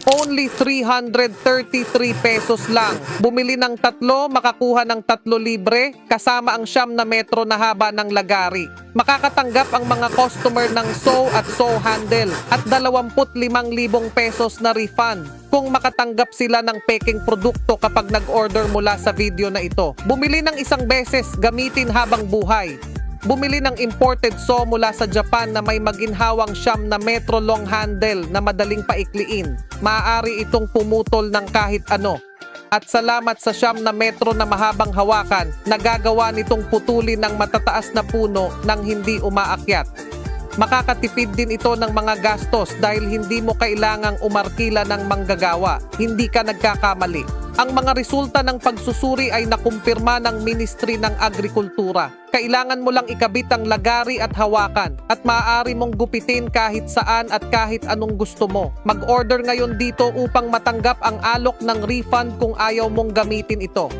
Only 333 pesos lang. Bumili ng 3, makakuha ng 3 libre, kasama ang 9 na metro na haba ng lagari. Makakatanggap ang mga customer ng sew at sew handle at 25,000 pesos na refund kung makatanggap sila ng peking produkto kapag nag-order mula sa video na ito. Bumili ng isang beses, gamitin habang buhay. Bumili ng imported sew mula sa Japan na may maginhawang 9 na metro long handle na madaling paikliin. Maaari itong pumutol ng kahit ano. At salamat sa 9 na metro na mahabang hawakan, nagagawa nitong putulin ng matataas na puno nang hindi umaakyat. Makakatipid din ito ng mga gastos dahil hindi mo kailangang umarkila ng manggagawa. Hindi ka nagkakamali. Ang mga resulta ng pagsusuri ay nakumpirma ng Ministry ng Agrikultura. Kailangan mo lang ikabit ang lagari at hawakan at maaari mong gupitin kahit saan at kahit anong gusto mo. Mag-order ngayon dito upang matanggap ang alok ng refund kung ayaw mong gamitin ito.